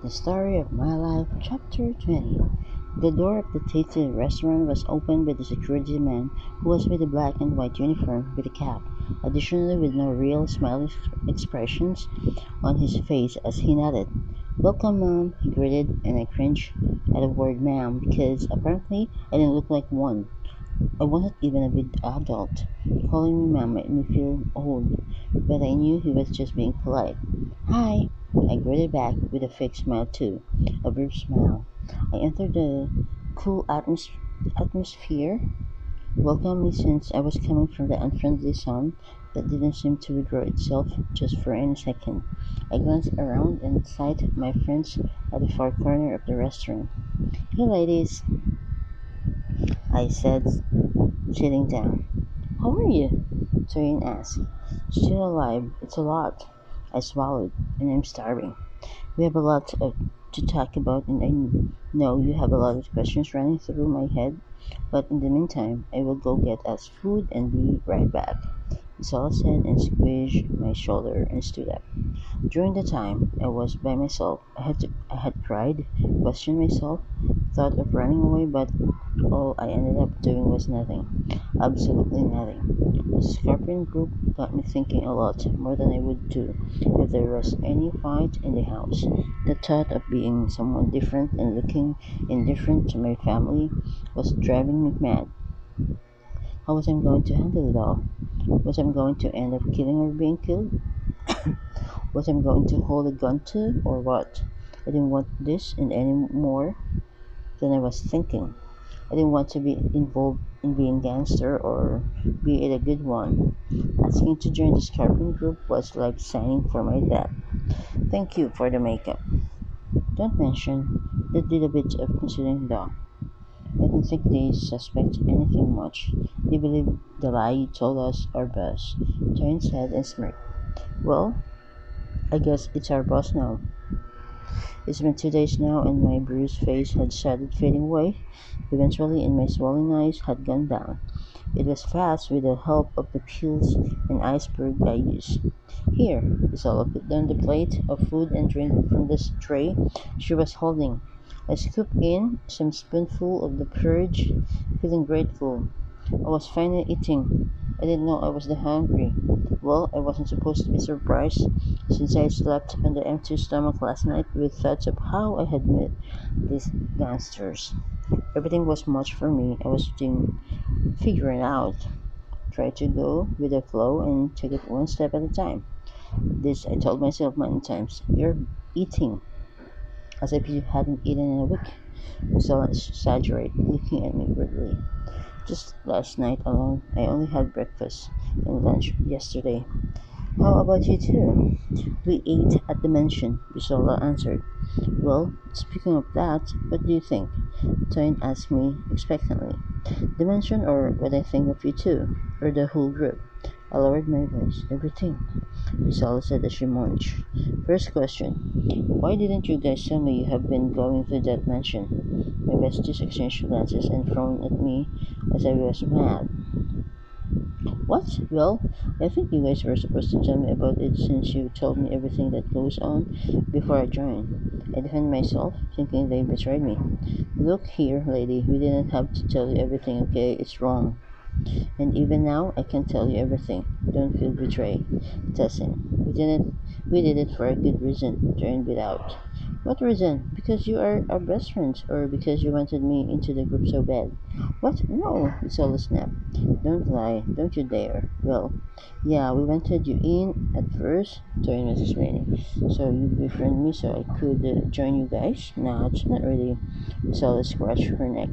The Story of My Life, Chapter 20. The door of the tasty restaurant was opened by the security man, who was with a black and white uniform with a cap, additionally with no real smiling expressions on his face as he nodded. "Welcome, Mom," he greeted, and I cringed at the word ma'am because apparently I didn't look like one. I wasn't even a big adult. Calling me ma'am made me feel old, but I knew he was just being polite. "Hi," I greeted back with a fake smile too, a brief smile. I entered the cool atmosphere, welcomed me since I was coming from the unfriendly sun that didn't seem to withdraw itself just for any second. I glanced around and sighted my friends at the far corner of the restaurant. "Hey ladies," I said, sitting down. "How are you?" Toyin asked. "Still alive. It's a lot." I swallowed, and I'm starving. We have a lot to talk about, and I know you have a lot of questions running through my head, but in the meantime, I will go get us food and be right back. Isala said and squeezed my shoulder and stood up. During the time I was by myself, I had cried, questioned myself, thought of running away, but all I ended up doing was nothing. Absolutely nothing. The Scorpion group got me thinking a lot more than I would do if there was any fight in the house. The thought of being someone different and looking indifferent to my family was driving me mad. How was I going to handle it all? Was I going to end up killing or being killed? Was I going to hold a gun to, or what? I didn't want this in any more than I was thinking. I didn't want to be involved in being gangster or be it a good one. Asking to join the Scorpion group was like signing for my death. "Thank you for the makeup." "Don't mention. That did a bit of considering though. I don't think they suspect anything much. They believe the lie you told us, our boss," Toyin said and smirked. "Well, I guess it's our boss now." It's been 2 days now, and my bruised face had started fading away eventually, and my swollen eyes had gone down. It was fast with the help of the pills and iceberg I used. "Here," Isabella put down the plate of food and drink from the tray she was holding. I scooped in some spoonful of the porridge, feeling grateful. I was finally eating. I didn't know I was that hungry. Well, I wasn't supposed to be surprised, since I slept on the empty stomach last night with thoughts of how I had met these gangsters. Everything was much for me. I was figuring out. Try to go with the flow and take it one step at a time. This I told myself many times. "You're eating as if you hadn't eaten in a week." So exaggerate, looking at me weirdly. "Just last night alone, I only had breakfast and lunch yesterday." "How about you too?" "We ate at the mansion," Bisola answered. "Well, speaking of that, what do you think?" Toyin asked me expectantly. "The mansion, or what I think of you two, or the whole group?" I lowered my voice. "Everything," Bisola said as she munched. "First question. Why didn't you guys tell me you have been going to that mansion?" My besties exchanged glances and frowned at me as I was mad. "What? Well, I think you guys were supposed to tell me about it since you told me everything that goes on before I joined." I defended myself, thinking they betrayed me. "Look here, lady, we didn't have to tell you everything, okay? It's wrong. And even now, I can't tell you everything. Don't feel betrayed." "Tessin, we did it for a good reason," turned it out. "What reason? Because you are our best friends, or because you wanted me into the group so bad?" "What? No," it's all a snap. "Don't lie, don't you dare." "Well, yeah, we wanted you in at first," Torin was explaining. "So you befriend me so I could join you guys?" "Nah, it's not really." Isala scratched her neck.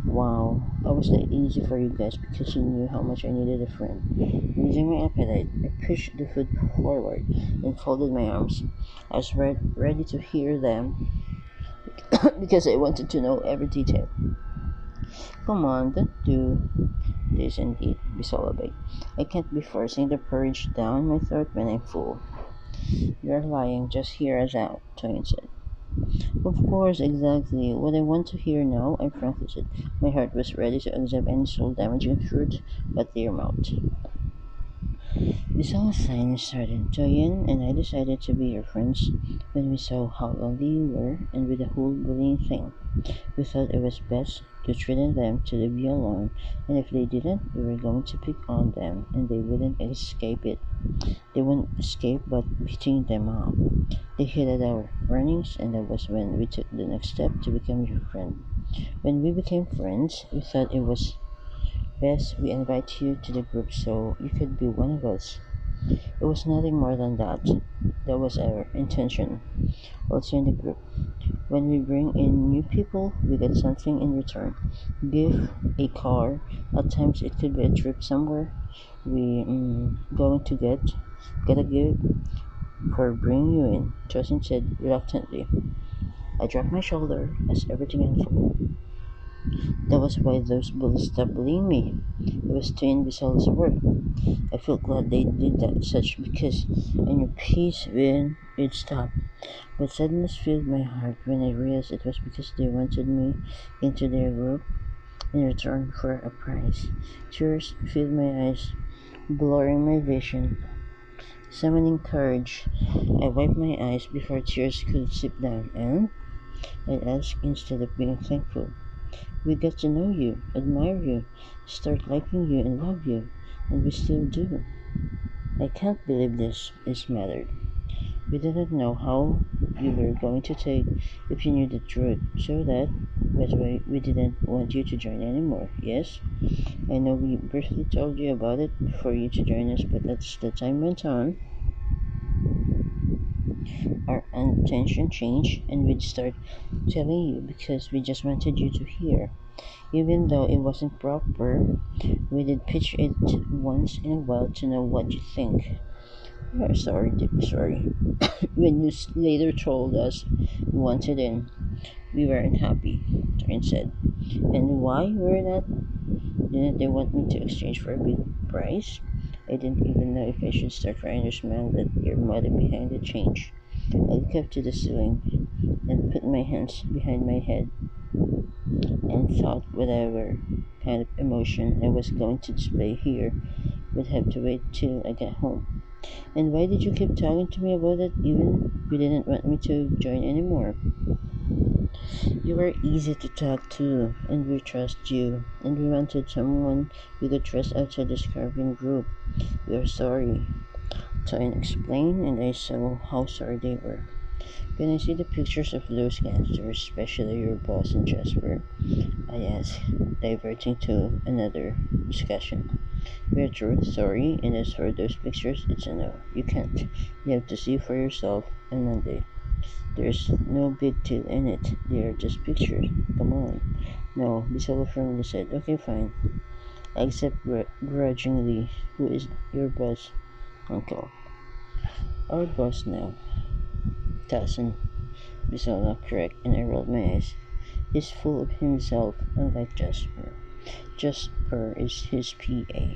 "Wow, I was that easy for you guys because you knew how much I needed a friend." Losing my appetite, I pushed the food forward and folded my arms. I was ready to hear them because I wanted to know every detail. "Come on, don't do this and eat," Bisola begged. "I can't be forcing the porridge down my throat when I'm full." "You're lying, just hear us out," Toyin said. "Of course, exactly what I want to hear now," I frankly said. My heart was ready to accept any soul-damaging truth but their mouth. We saw a sign and started. Joyen and I decided to be your friends when we saw how lonely you were and with the whole bullying thing. We thought it was best to threaten them to leave you alone, and if they didn't, we were going to pick on them and they wouldn't escape it. They wouldn't escape but beating them up. They hated our warnings, and that was when we took the next step to become your friend. When we became friends, we thought it was best we invite you to the group so you could be one of us. It was nothing more than that. That was our intention. Also in the group. When we bring in new people, we get something in return. Gift, a car. At times it could be a trip somewhere. We going to get a gift for bringing you in. Justin said reluctantly. I dropped my shoulder as everything unfolded. That was why those bullies stopped bullying me. It was to end Bisal's work. I felt glad they did that such because I knew peace would stop. But sadness filled my heart when I realized it was because they wanted me into their group in return for a prize. Tears filled my eyes, blurring my vision. Summoning courage, I wiped my eyes before tears could seep down, and I asked instead of being thankful. We get to know you, admire you, start liking you, and love you, and we still do. I can't believe this mattered. We didn't know how you were going to take if you knew the truth, so that was why we didn't want you to join anymore. Yes, I know we briefly told you about it before you to join us, but as the time went on, our intention changed and we'd start telling you because we just wanted you to hear. Even though it wasn't proper, we did pitch it once in a while to know what you think. We are sorry, sorry. When you later told us you wanted in, we weren't happy, Taryn said. And why were not? Didn't they want me to exchange for a big price? I didn't even know if I should start trying to smile at your mother behind the change. I looked up to the ceiling and put my hands behind my head and thought whatever kind of emotion I was going to display here would have to wait till I got home. And why did you keep talking to me about it even if you didn't want me to join anymore? You were easy to talk to, and we trust you, and we wanted someone we could trust outside the Scorpion group. We are sorry. Toyin explained, and I saw how sorry they were. Can I see the pictures of those gangsters, especially your boss and Jasper? I asked, diverting to another discussion. We're truly sorry, and as for those pictures, it's a no. You can't. You have to see for yourself on Monday. There's no big deal in it. They are just pictures. Come on. No, Bisela firmly said, okay, fine. I accept grudgingly. Who is your boss, Uncle? Our boss now. Cousin, Bisela correct, and I rolled my eyes. He's full of himself, unlike Jasper. Jasper is his PA,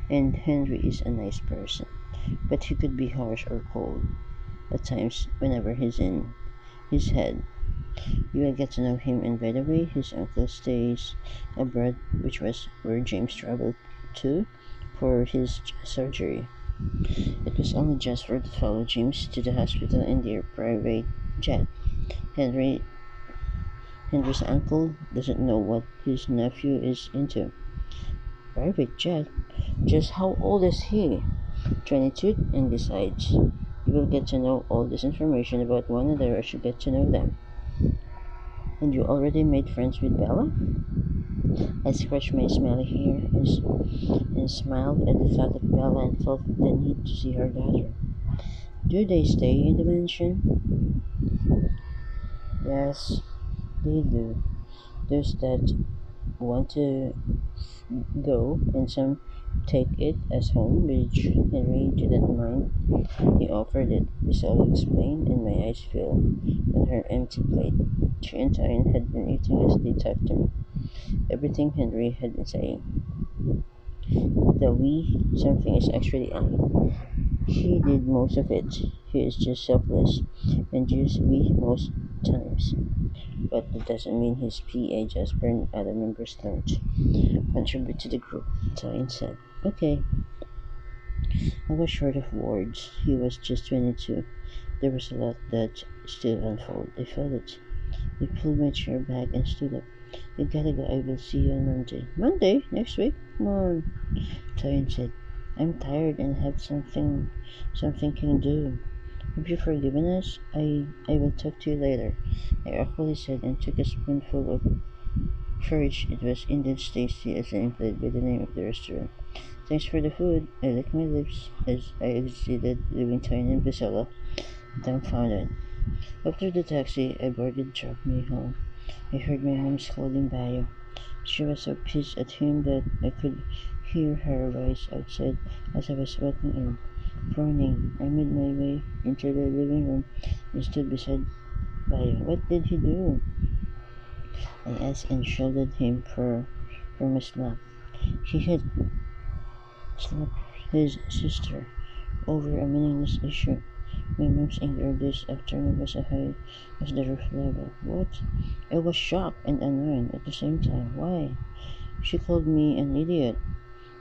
and Henry is a nice person, but he could be harsh or cold at times whenever he's in his head. You will get to know him, and by the way, his uncle stays abroad, which was where James traveled to for his surgery. It was only Jasper that followed James to the hospital in their private jet. Henry Henry's uncle doesn't know what his nephew is into. Private jet? Just how old is he? 22, and besides, you will get to know all this information about one another as you get to know them. And you already made friends with Bella? I scratched my smelly hair and smiled at the thought of Bella and felt the need to see her daughter. Do they stay in the mansion? Yes, they do. Those that want to go, and some take it as home, which Henry didn't mind. He offered it, Priscilla explained, and my eyes filled on her empty plate. She and Tyne had been eating as they talked to me. Everything Henry had been saying. The we something is actually I. He did most of it. He is just selfless and used we most times. But that doesn't mean his PA Jasper and other members don't contribute to the group, Tyne said. Okay, I was short of words. He was just 22. There was a lot that still unfold. I felt it. I pulled my chair back and stood up. You gotta go. I will see you on Monday. Monday? Next week? Come on. Toyin said. I'm tired and have something can do. Have you forgiven us? I will talk to you later. I awkwardly said and took a spoonful of porridge. It was indeed tasty as I implied by the name of the restaurant. Thanks for the food. I licked my lips as I exited, leaving Toyin and Priscilla dumbfounded. After the taxi I boarded dropped me home, I heard my mom scolding Bayo. She was so pissed at him that I could hear her voice outside as I was walking in. Frowning, I made my way into the living room and stood beside Bayo. What did he do? I asked and shielded him from a slap. He had slapped his sister over a meaningless issue. My mom's anger this afternoon was as high as the roof level. What? I was shocked and annoyed at the same time. Why? She called me an idiot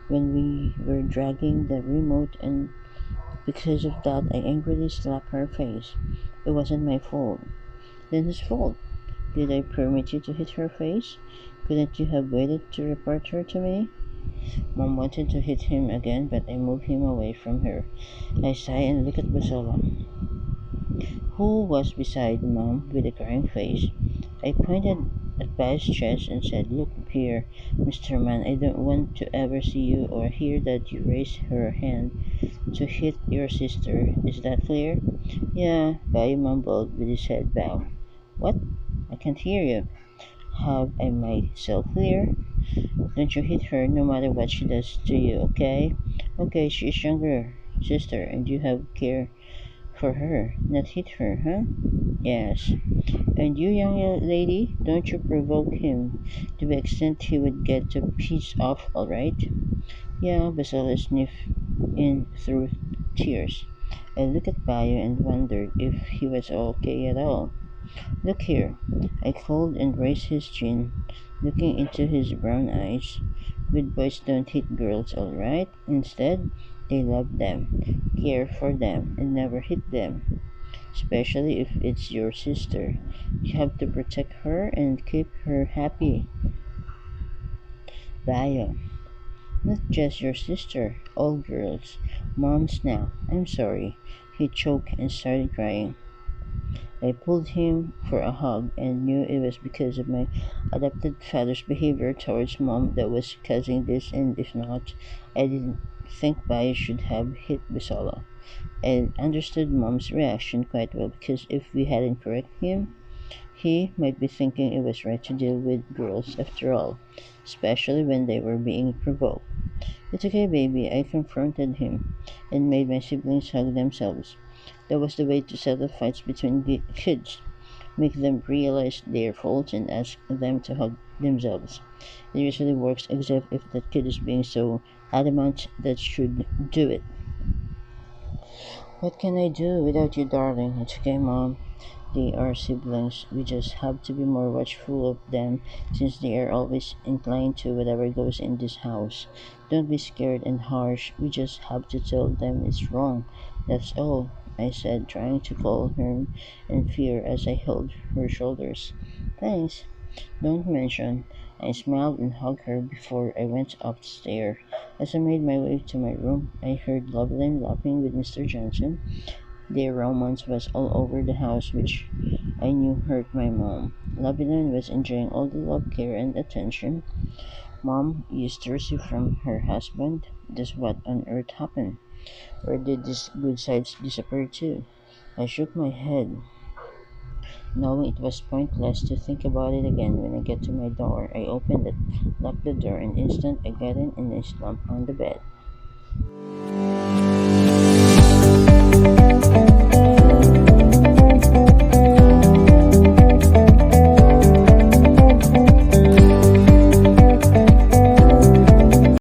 when we were dragging the remote, and because of that I angrily slapped her face. It wasn't my fault. Then whose fault? Did I permit you to hit her face? Couldn't you have waited to report her to me? Mom wanted to hit him again, but I moved him away from her. I sighed and looked at Basala, who was beside Mom with a crying face. I pointed at Ba's chest and said, Look here, Mr. Man, I don't want to ever see you or hear that you raise her hand to hit your sister. Is that clear? Yeah, Bai mumbled with his head bowed. What? I can't hear you. Have I myself clear? Don't you hit her no matter what she does to you, okay? Okay, she's younger sister and you have care for her, not hit her, huh? Yes. And you, young lady, don't you provoke him to the extent he would get to piss off, all right? Yeah, Basila sniffed in through tears. I looked at Bayo and wondered if he was okay at all. Look here, I called and raised his chin, looking into his brown eyes. Good boys don't hit girls, all right? Instead, they love them, care for them, and never hit them. Especially if it's your sister. You have to protect her and keep her happy. Bayo, not just your sister, all girls. Moms now. I'm sorry. He choked and started crying. I pulled him for a hug and knew it was because of my adopted father's behavior towards mom that was causing this, and if not, I didn't think Bayo should have hit Bisola. I understood mom's reaction quite well because if we hadn't corrected him, he might be thinking it was right to deal with girls after all, especially when they were being provoked. It's okay, baby, I confronted him and made my siblings hug themselves. That was the way to settle fights between kids. Make them realize their faults and ask them to hug themselves. It usually works except if that kid is being so adamant that should do it. What can I do without you, darling? It's okay, Mom. They are siblings. We just have to be more watchful of them since they are always inclined to whatever goes in this house. Don't be scared and harsh. We just have to tell them it's wrong. That's all, I said, trying to calm her in fear as I held her shoulders. Thanks. Don't mention. I smiled and hugged her before I went upstairs. As I made my way to my room, I heard Loveline laughing with Mr. Johnson. Their romance was all over the house, which I knew hurt my mom. Loveline was enjoying all the love, care, and attention Mom used to receive from her husband. Just what on earth happened? Where did these good sides disappear to? I shook my head, knowing it was pointless to think about it again. When I get to my door, I opened it, locked the door, and instant I got in and I slumped on the bed.